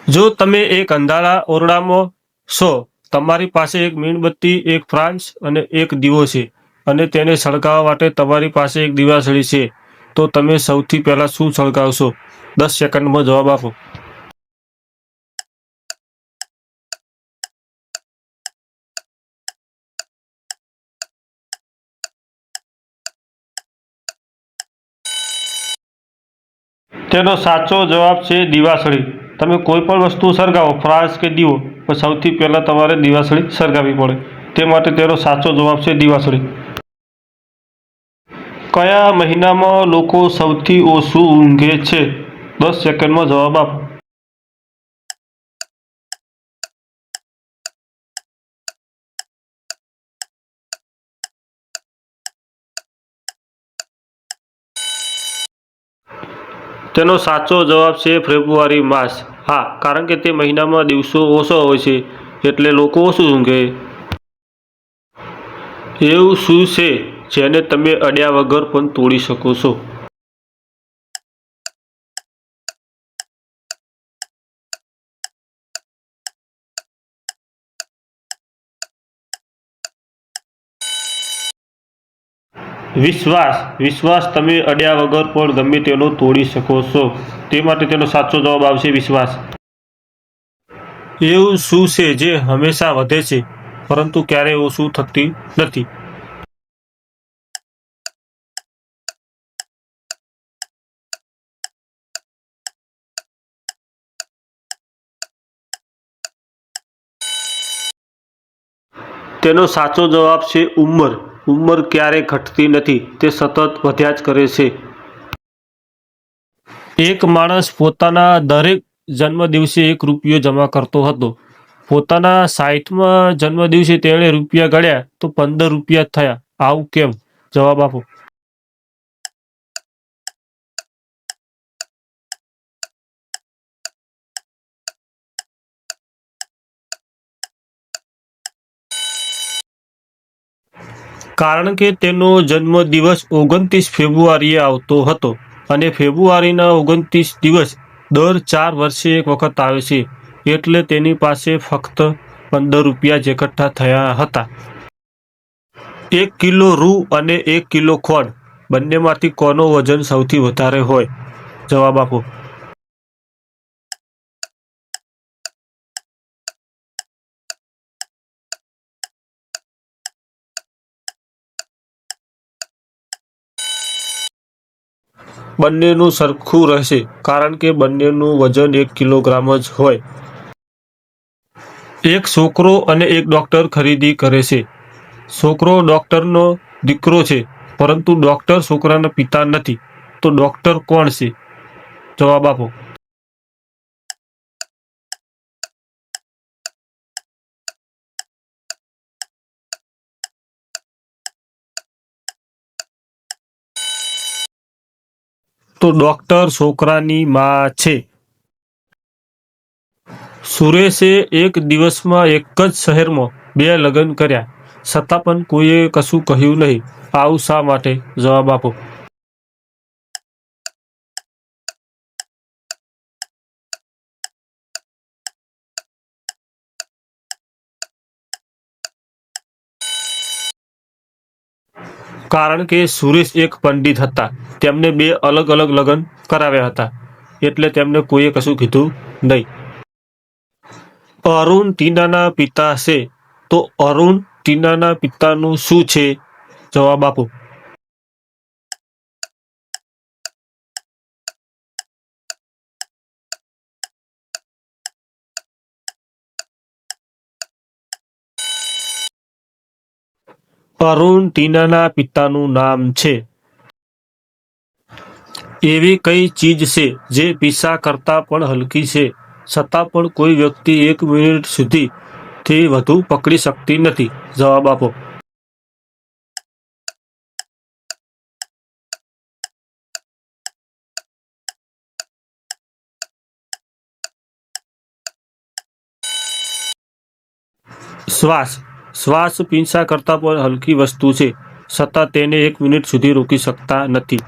જો તમે એક અંધારા ઓરડામાં છો, તમારી પાસે એક મીણબત્તી, એક ફ્રાન્સ અને એક દીવો છે, અને તેને સળગાવવા માટે તમારી પાસે એક દીવાસળી છે, તો તમે સૌથી પહેલા શું સળગાવશો? 10 સેકન્ડમાં જવાબ આપો. તેનો સાચો જવાબ છે દીવાસળી. તમે કોઈ પણ વસ્તુ સળગાવો, ફ્રાન્સ કે દીવો, પણ સૌથી પહેલા તમારે દીવાસળી સળગાવવી પડે. તે માટે તેનો સાચો જવાબ છે દીવાસળી. કયા મહિનામાં લોકો સૌથી ઓછું ઊંઘે છે? 10 સેકન્ડમાં જવાબ આપો. તેનો સાચો જવાબ છે ફેબ્રુઆરી માસ. હા, કારણ કે તે મહિનામાં દિવસો ઓછો હોય છે, એટલે લોકો ઓછું ઊંઘે. એવું શું છે જેને તમે અડ્યા વગર પણ તોડી શકો છો? વિશ્વાસ. વિશ્વાસ તમે અડ્યા વગર પણ ગમે તેનો તોડી શકો છો. તે માટે તેનો સાચો જવાબ આવશે વિશ્વાસ. એવું શું છે જે હંમેશા વધે છે, પરંતુ ક્યારેય ઓછું થતી નથી? તેનો સાચો જવાબ છે ઉંમર. ઉંમર ક્યારેય ઘટતી નથી, તે સતત વધ્યા જ કરે છે. એક માણસ પોતાના દરેક જન્મદિવસે ₹1 જમા કરતો હતો. પોતાના 60મા જન્મદિવસે તેણે રૂપિયા ગણ્યા તો ₹15 થયા. આવું કેમ? જવાબ આપો. કારણ કે તેનો જન્મદિવસ 29 ફેબ્રુઆરીએ આવતો હતો, અને ફેબ્રુઆરીના 29 દિવસ દર 4 વર્ષે એક વખત આવે છે, એટલે તેની પાસે ફક્ત ₹15 જ એકઠા થયા હતા. 1 કિલો રૂ અને 1 કિલો ખોળ બંનેમાંથી કોનું વજન સૌથી વધારે હોય? જવાબ આપો. બંનેનું સરખું રહેશે, કારણ કે બંનેનું વજન 1 કિલોગ્રામ જ હોય. એક છોકરો અને એક ડોક્ટર ખરીદી કરે છે. છોકરો ડોક્ટરનો દીકરો છે, પરંતુ ડોક્ટર છોકરાના પિતા નથી. તો ડોક્ટર કોણ છે? જવાબ આપો. તો ડોક્ટર છોકરાની માં છે. સુરેશે એક દિવસમાં એક જ શહેરમાં 2 લગ્ન કર્યા, છતાં પણ કોઈએ કશું કહ્યું નહીં. આવું શા માટે? જવાબ આપો. કારણ કે સુરેશ એક પંડિત હતા. તેમને 2 અલગ અલગ લગ્ન કરાવ્યા હતા, એટલે તેમને કોઈએ કશું કીધું નહીં. અરુણ ટીનાના પિતા છે. તો અરુણ ટીનાના પિતાનું શું છે? જવાબ આપો. અરુણ ટીનાના પિતાનું નામ છે. એવી કઈ ચીજ છે જે પીસા કરતાં પણ હલકી છે, છતાં પણ કોઈ વ્યક્તિ 1 મિનિટ સુધીથી વધુ પકડી શકતી નથી? જવાબ આપો. શ્વાસ. શ્વાસ પીંછા કરતાં પણ હલકી વસ્તુ છે, છતાં તેને 1 મિનિટ સુધી રોકી શકતા નથી.